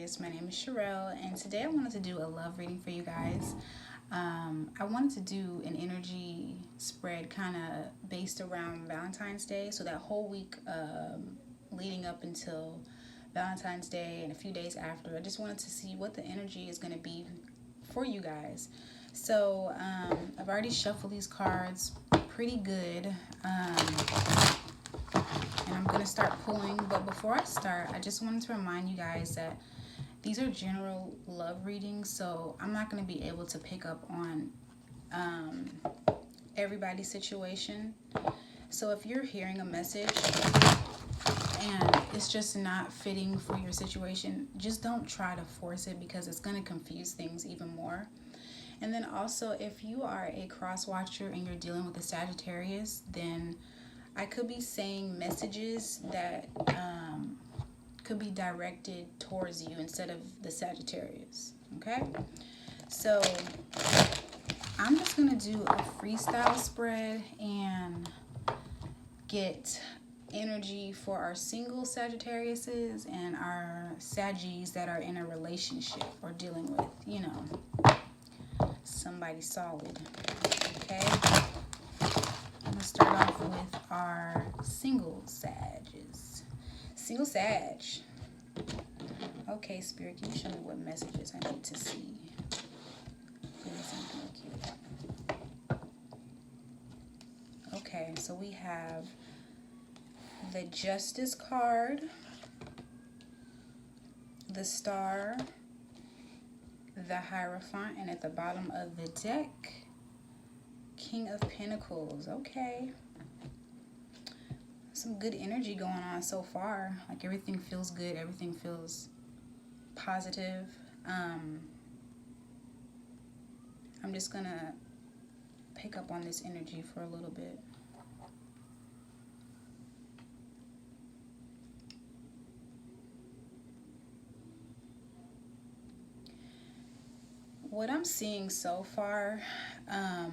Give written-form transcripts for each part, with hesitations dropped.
Sagittarius. My name is Cherrelle, and today I wanted to do a love reading for you guys. I wanted to do an energy spread kind of based around Valentine's Day, so that whole week leading up until Valentine's Day and a few days after. I just wanted to see what the energy is going to be for you guys. So I've already shuffled these cards pretty good. And I'm going to start pulling, but before I start, I just wanted to remind you guys that these are general love readings, so I'm not going to be able to pick up on everybody's situation. So if you're hearing a message and it's just not fitting for your situation, just don't try to force it, because it's going to confuse things even more. And then also, if you are a cross watcher and you're dealing with a Sagittarius, then I could be saying messages that could be directed towards you instead of the Sagittarius, okay? So I'm just going to do a freestyle spread and get energy for our single Sagittariuses and our Saggies that are in a relationship or dealing with, you know, somebody solid, okay? I'm going to start off with our single Sages. Single Sag. Okay, Spirit, can you show me what messages I need to see? Please and thank you. Okay, so we have the Justice card, the Star, the Hierophant, and at the bottom of the deck, King of Pentacles. Okay. Some good energy going on so far. Like, everything feels good. Everything feels positive. I'm just going to pick up on this energy for a little bit. What I'm seeing so far, I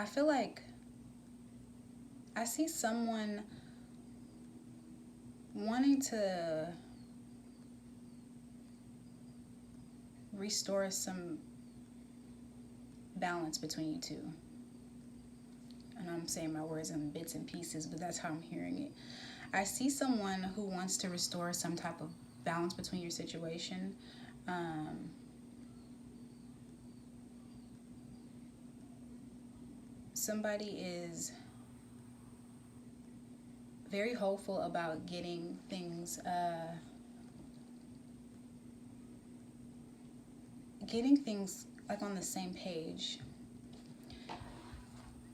feel like I see someone wanting to restore some balance between you two. And I'm saying my words in bits and pieces, but that's how I'm hearing it. I see someone who wants to restore some type of balance between your situation. Somebody is very hopeful about getting things like on the same page.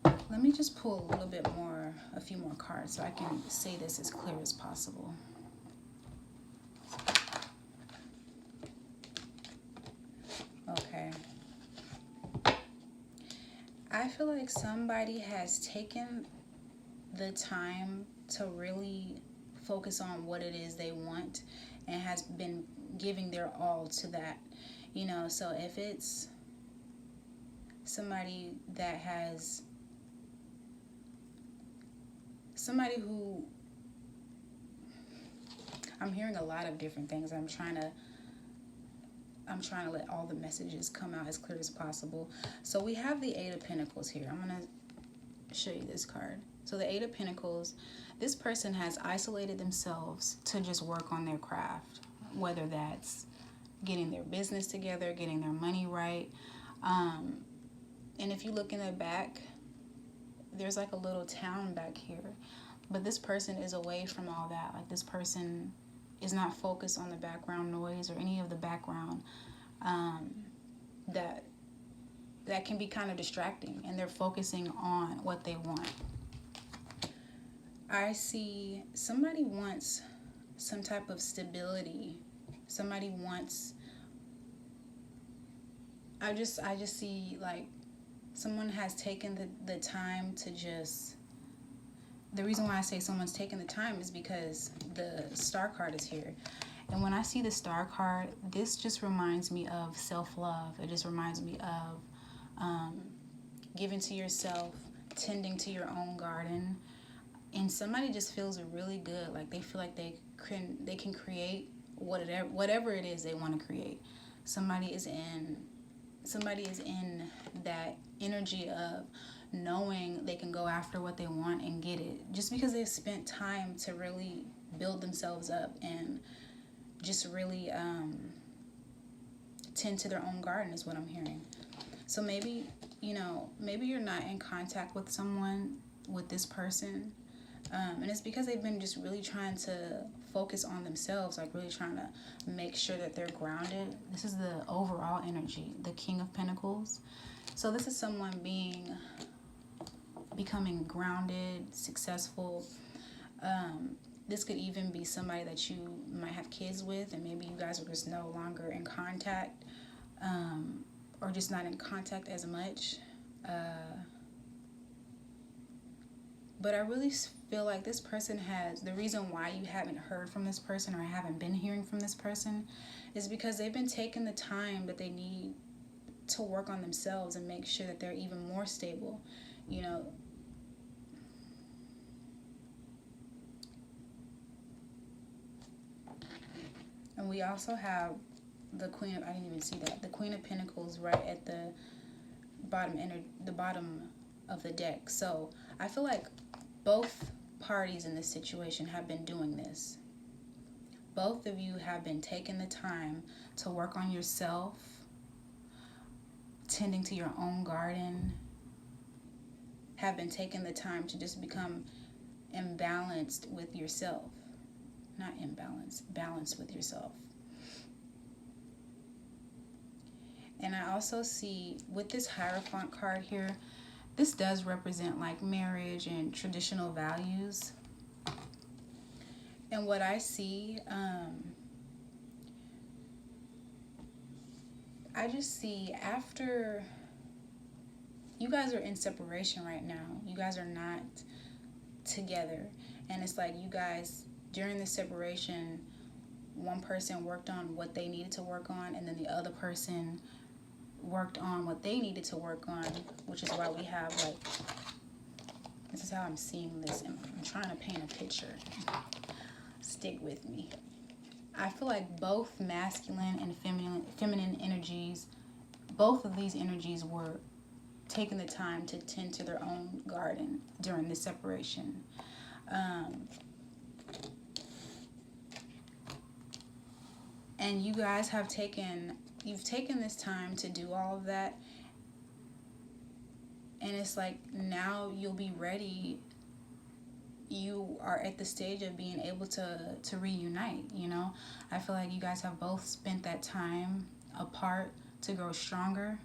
Let me just pull a little bit more, a few more cards, so I can say this as clear as possible. Okay. I feel like somebody has taken the time to really focus on what it is they want and has been giving their all to that, you know. So if it's somebody that has, somebody who, I'm hearing a lot of different things. I'm trying to let all the messages come out as clear as possible. So we have the Eight of Pentacles here. I'm going to show you this card. So the Eight of Pentacles, this person has isolated themselves to just work on their craft, whether that's getting their business together, getting their money right. And if you look in the back, there's like a little town back here. But this person is away from all that. Like, this person is not focused on the background noise or any of the background that can be kind of distracting, and they're focusing on what they want. I see somebody wants some type of stability. Somebody wants, I just see like someone has taken the time to just, the reason why I say someone's taken the time is because the Star card is here. And when I see the Star card, this just reminds me of self-love. It just reminds me of giving to yourself, tending to your own garden. And somebody just feels really good. Like, they feel like they can create whatever it is they want to create. Somebody is in that energy of knowing they can go after what they want and get it, just because they've spent time to really build themselves up and just really tend to their own garden, is what I'm hearing. So maybe, maybe you're not in contact with this person, and it's because they've been just really trying to focus on themselves, like really trying to make sure that they're grounded. This is the overall energy, the King of Pentacles. So this is someone becoming grounded, successful. This could even be somebody that you might have kids with, and maybe you guys are just no longer in contact, or just not in contact as much. But I really feel like this person has, the reason why you haven't heard from this person or haven't been hearing from this person is because they've been taking the time that they need to work on themselves and make sure that they're even more stable, And we also have the Queen of, I didn't even see that, the Queen of Pentacles right at the bottom of the deck. So I feel like both parties in this situation have been doing this. Both of you have been taking the time to work on yourself, tending to your own garden, have been taking the time to just become imbalanced with yourself. Not imbalanced, balanced with yourself. And I also see with this Hierophant card here, this does represent like marriage and traditional values. And what I see, I just see after you guys are in separation right now, you guys are not together. And it's like you guys, during the separation, one person worked on what they needed to work on, and then the other person worked on what they needed to work on, which is why we have like, this is how I'm seeing this, and I'm trying to paint a picture. Stick with me. I feel like both masculine and feminine energies, both of these energies were taking the time to tend to their own garden during this separation. And you guys have you've taken this time to do all of that. And it's like now you'll be ready. You are at the stage of being able to reunite, I feel like you guys have both spent that time apart to grow stronger.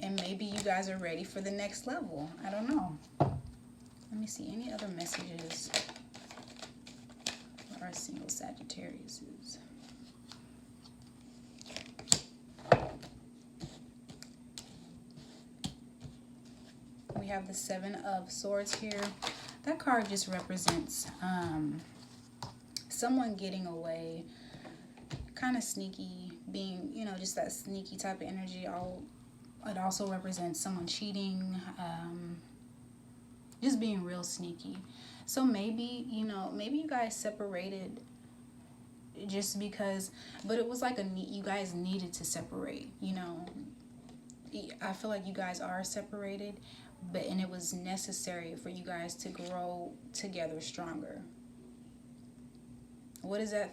And maybe you guys are ready for the next level. I don't know. Let me see, any other messages for our single Sagittariuses? We have the Seven of Swords here. That card just represents someone getting away, kind of sneaky, being, just that sneaky type of energy. It also represents someone cheating, just being real sneaky. So maybe, maybe you guys separated just because, but it was like you guys needed to separate, I feel like you guys are separated, and it was necessary for you guys to grow together stronger. What is that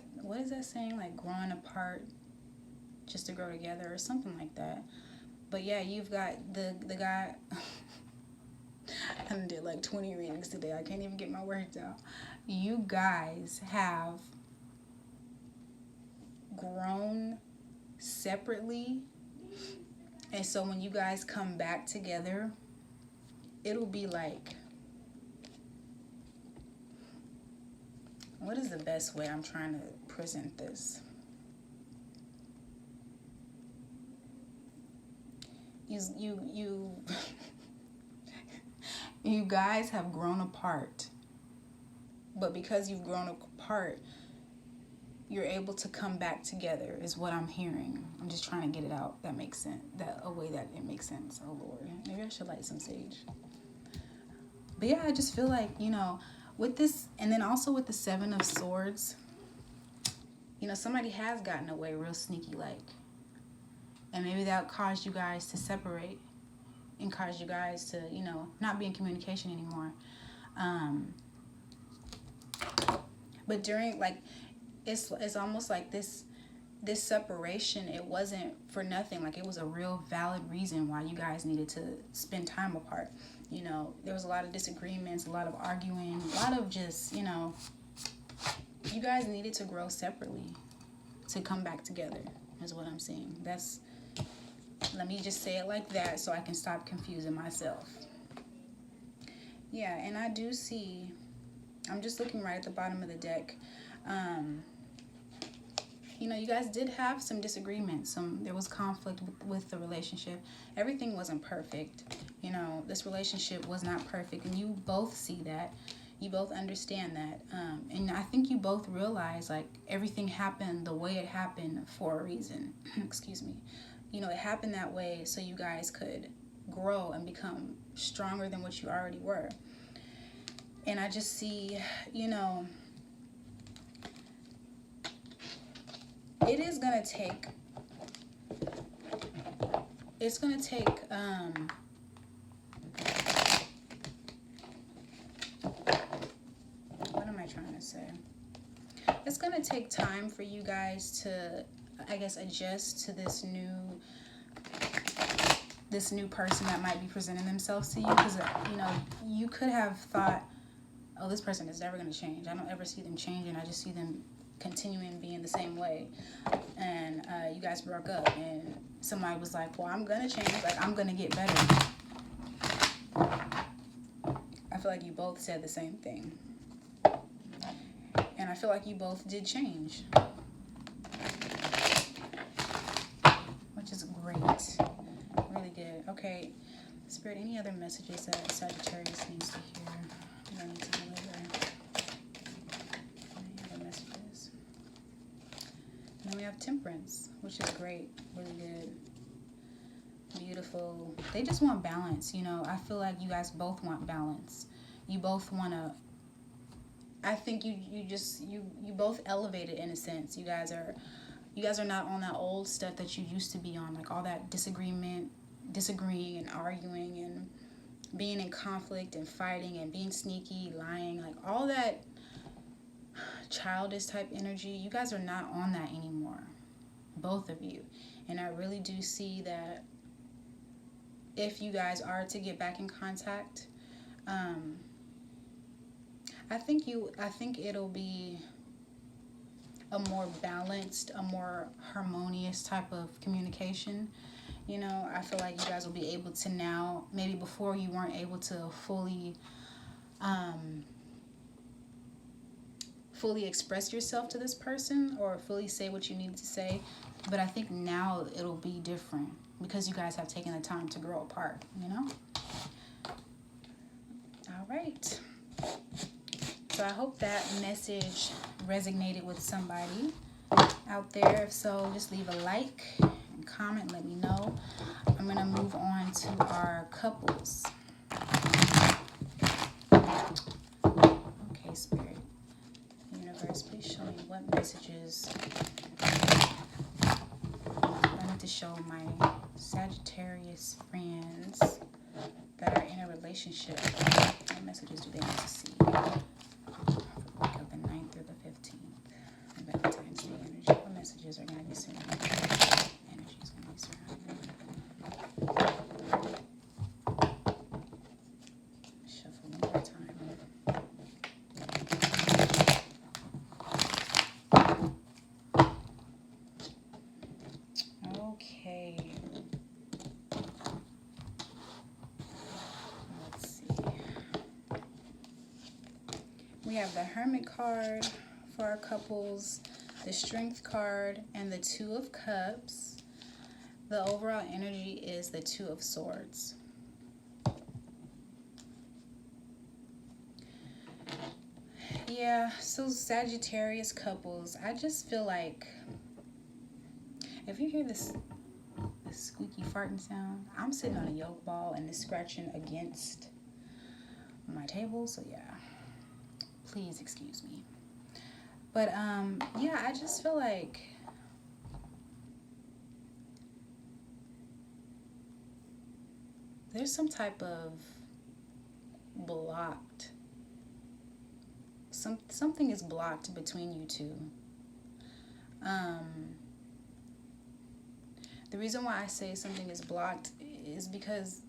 saying? Like growing apart just to grow together or something like that. But yeah, you've got the guy. I did like 20 readings today. I can't even get my words out. You guys have grown separately. And so when you guys come back together, it'll be like, what is the best way I'm trying to present this? You guys have grown apart, but because you've grown apart, you're able to come back together, is what I'm hearing. I'm just trying to get it out. That makes sense. A way that it makes sense. Oh Lord, maybe I should light some sage. But yeah, I just feel like, you know, with this, and then also with the Seven of Swords, you know, somebody has gotten away real sneaky like. And maybe that caused you guys to separate and caused you guys to, you know, not be in communication anymore. But during, like, it's almost like this separation, it wasn't for nothing. Like, it was a real valid reason why you guys needed to spend time apart. You know, there was a lot of disagreements, a lot of arguing, a lot of just, you know, you guys needed to grow separately to come back together, is what I'm saying. That's, let me just say it like that so I can stop confusing myself. Yeah, and I do see, I'm just looking right at the bottom of the deck. You know, you guys did have some disagreements. There was conflict with the relationship. Everything wasn't perfect. You know, this relationship was not perfect, and you both see that. You both understand that. And I think you both realize, like, everything happened the way it happened for a reason. Excuse me. You know, it happened that way so you guys could grow and become stronger than what you already were. And I just see, you know, it is going to take, it's going to take, what am I trying to say? It's going to take time for you guys to, I guess, adjust to this new person that might be presenting themselves to you. Because, you know, you could have thought, oh, this person is never going to change. I don't ever see them changing. I just see them continuing being the same way. And you guys broke up, and somebody was like, well, I'm going to change. Like, I'm going to get better. I feel like you both said the same thing. And I feel like you both did change. Which is great. Really good. Okay. Spirit, any other messages that Sagittarius needs to hear? I need to deliver. Any other messages? And then we have Temperance, which is great. Really good. Beautiful. They just want balance, you know. I feel like you guys both want balance. You both want to, I think you both elevated in a sense. You guys are not on that old stuff that you used to be on, like all that disagreeing and arguing and being in conflict and fighting and being sneaky, lying, like all that childish type energy. You guys are not on that anymore, both of you. And I really do see that if you guys are to get back in contact, I think it'll be a more balanced, a more harmonious type of communication. You know, I feel like you guys will be able to now, maybe before you weren't able to fully express yourself to this person or fully say what you needed to say. But I think now it'll be different because you guys have taken the time to grow apart, you know? All right. So I hope that message resonated with somebody out there. If so, just leave a like and comment, let me know. I'm going to move on to our couples. Okay, Spirit. Universe, please show me what messages I need to show my Sagittarius friends that are in a relationship. What messages do they need to see? Of the 9th through the 15th. Valentines Day energy. What messages are going to be surrounding? Energy is going to be surrounding. Shuffle one more time. Okay. Let's see. We have the Hermit card for our couples, the Strength card, and the Two of Cups. The overall energy is the Two of Swords. Yeah, so Sagittarius couples, I just feel like if you hear this squeaky farting sound, I'm sitting on a yoke ball and it's scratching against my table, so yeah, please excuse me. But yeah, I just feel like there's some type of blocked, something is blocked between you two. The reason why I say something is blocked is because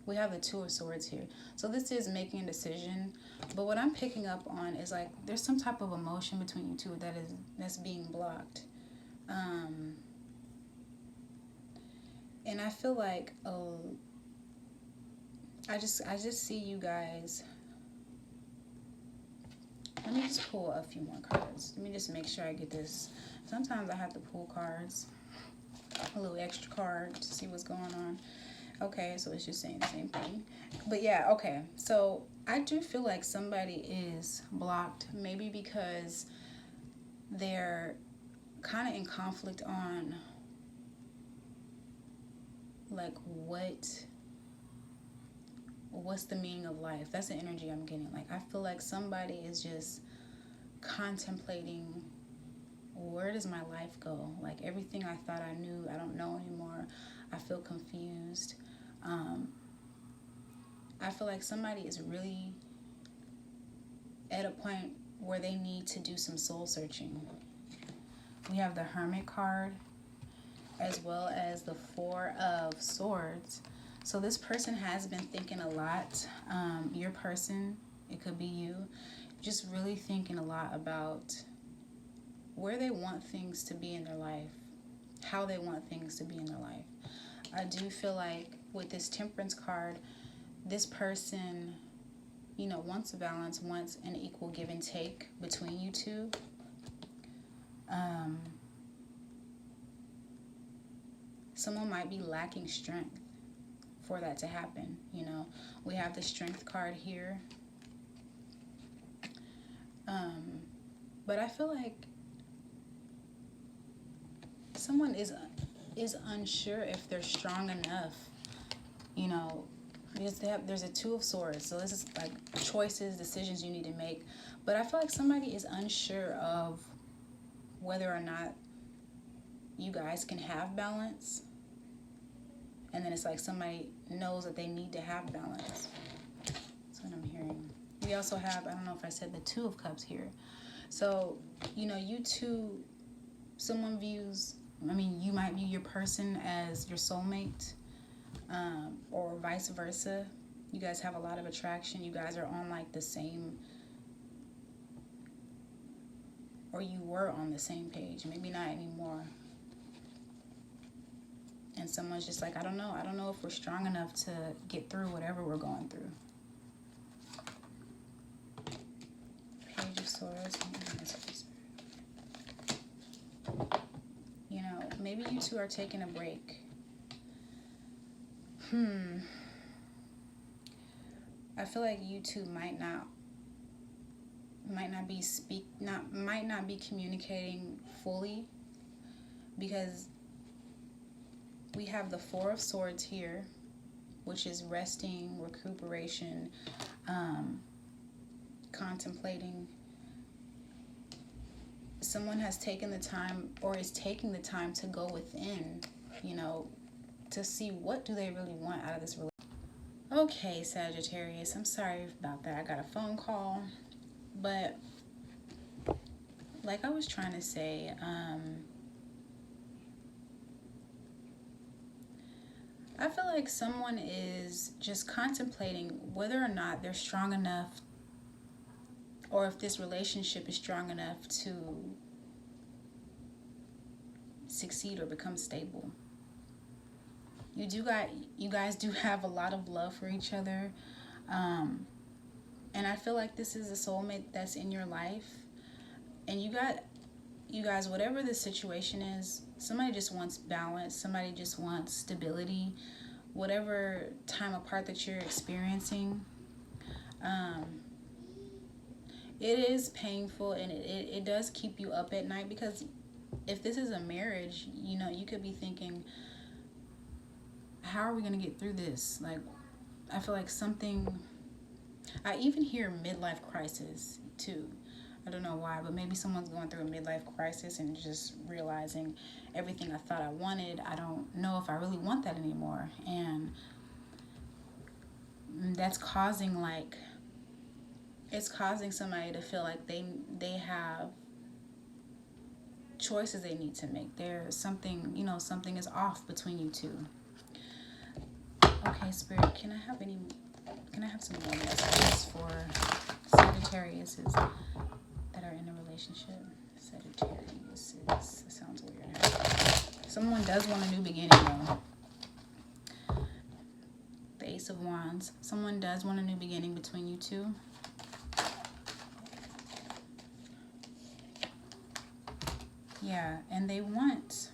we have the Two of Swords here. So this is making a decision, but what I'm picking up on is like there's some type of emotion between you two that's being blocked. And I feel like I just see you guys. Let me just pull a few more cards. Let me just make sure I get this. Sometimes I have to pull cards, a little extra card to see what's going on. Okay, so it's just saying the same thing. But yeah, okay. So I do feel like somebody is blocked, maybe because they're kind of in conflict on like what's the meaning of life. That's the energy I'm getting. Like I feel like somebody is just contemplating, where does my life go? Like everything I thought I knew, I don't know anymore. I feel confused. I feel like somebody is really at a point where they need to do some soul searching. We have the Hermit card as well as the Four of Swords. So this person has been thinking a lot. Your person, it could be you, just really thinking a lot about where they want things to be in their life, how they want things to be in their life. I do feel like with this Temperance card, this person, you know, wants a balance, wants an equal give and take between you two. Someone might be lacking strength for that to happen, you know. We have the Strength card here. But I feel like someone is unsure if they're strong enough, you know, because there's a Two of Swords, so this is like choices, decisions you need to make. But I feel like somebody is unsure of whether or not you guys can have balance, and then it's like somebody knows that they need to have balance. That's what I'm hearing. We also have, I don't know if I said, the Two of Cups here. So, you know, you two, someone views, I mean, you might view your person as your soulmate, or vice versa. You guys have a lot of attraction. You guys are on like the same, or you were on the same page. Maybe not anymore. And someone's just like, I don't know if we're strong enough to get through whatever we're going through. Page of Swords. You know, maybe you two are taking a break. I feel like you two might not be communicating fully, because we have the Four of Swords here, which is resting, recuperation, contemplating. Someone has taken the time, or is taking the time, to go within, you know, to see what do they really want out of this relationship. Okay, Sagittarius, I'm sorry about that. I got a phone call, but like I was trying to say, I feel like someone is just contemplating whether or not they're strong enough, or if this relationship is strong enough to succeed or become stable. You guys do have a lot of love for each other, and I feel like this is a soulmate that's in your life, and you guys, whatever the situation is, somebody just wants balance, somebody just wants stability, whatever time apart that you're experiencing. It is painful, and it does keep you up at night, because if this is a marriage, you know, you could be thinking, how are we going to get through this? Like, I feel like something I even hear midlife crisis too. I don't know why, but maybe someone's going through a midlife crisis and just realizing everything I thought I wanted, I don't know if I really want that anymore. And that's causing like, it's causing somebody to feel like they have choices they need to make. There's something, you know, something is off between you two. Okay, Spirit, can I have some more messages for Sagittarius that are in a relationship? Sagittarius, that sounds weird. Someone does want a new beginning though. The Ace of Wands. Someone does want a new beginning between you two. Yeah, and they want,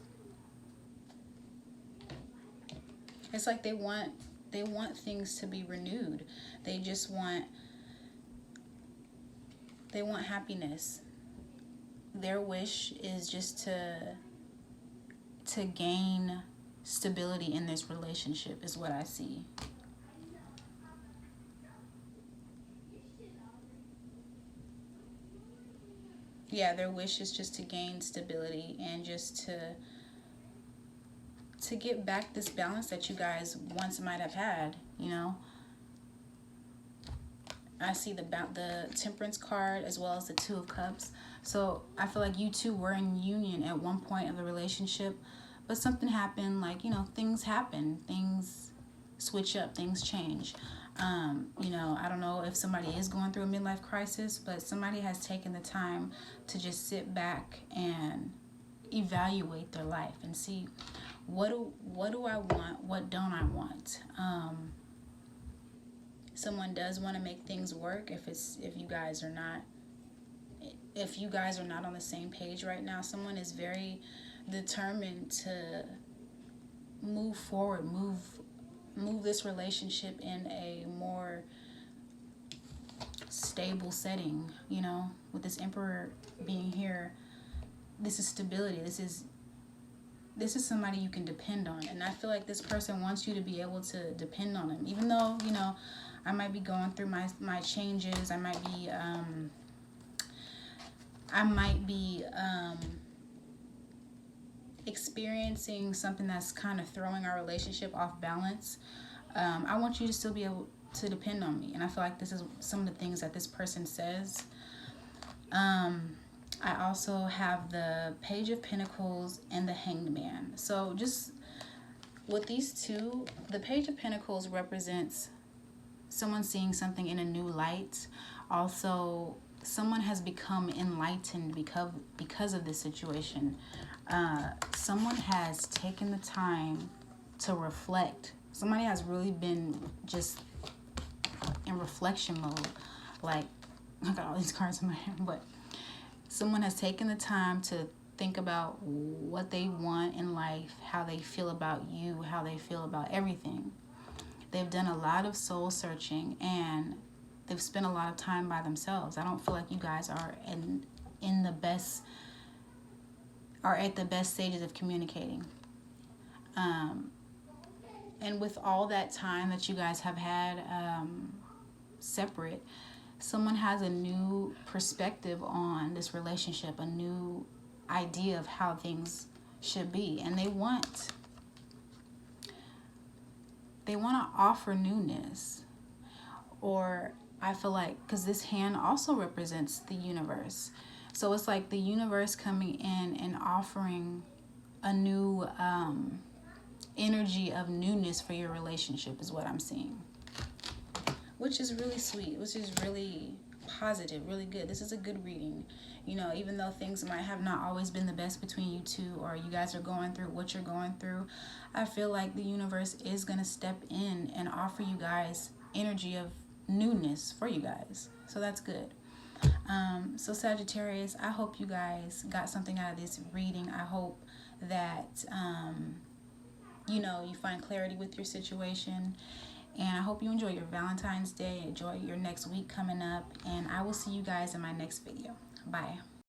it's like they want things to be renewed. They just want, they want happiness. Their wish is just to gain stability in this relationship is what I see. Yeah, their wish is just to gain stability and just to get back this balance that you guys once might have had, you know. I see the Temperance card as well as the Two of Cups. So I feel like you two were in union at one point of the relationship, but something happened, like, you know, things happen, things switch up, things change. You know, I don't know if somebody is going through a midlife crisis, but somebody has taken the time to just sit back and evaluate their life and see what do I want, what don't I want. Someone does want to make things work if you guys are not on the same page right now. Someone is very determined to move forward, move this relationship in a more stable setting, you know, with this Emperor being here. This is stability. This is somebody you can depend on. And I feel like this person wants you to be able to depend on them. Even though, you know, I might be going through my changes. I might be experiencing something that's kind of throwing our relationship off balance. I want you to still be able to depend on me. And I feel like this is some of the things that this person says. I also have the Page of Pentacles and the Hanged Man. So just with these two, the Page of Pentacles represents someone seeing something in a new light. Also, someone has become enlightened because of this situation. Someone has taken the time to reflect. Somebody has really been just in reflection mode. Like, I got all these cards in my hand, but someone has taken the time to think about what they want in life, how they feel about you, how they feel about everything. They've done a lot of soul searching and they've spent a lot of time by themselves. I don't feel like you guys are at the best stages of communicating. And with all that time that you guys have had separate, someone has a new perspective on this relationship, a new idea of how things should be, and they want to offer newness. Or I feel like, because this hand also represents the universe, so it's like the universe coming in and offering a new energy of newness for your relationship is what I'm seeing, which is really sweet, which is really positive, really good. This is a good reading. You know, even though things might have not always been the best between you two, or you guys are going through what you're going through, I feel like the universe is going to step in and offer you guys energy of newness for you guys. So that's good. So Sagittarius, I hope you guys got something out of this reading. I hope that, you know, you find clarity with your situation. And I hope you enjoy your Valentine's Day. Enjoy your next week coming up. And I will see you guys in my next video. Bye.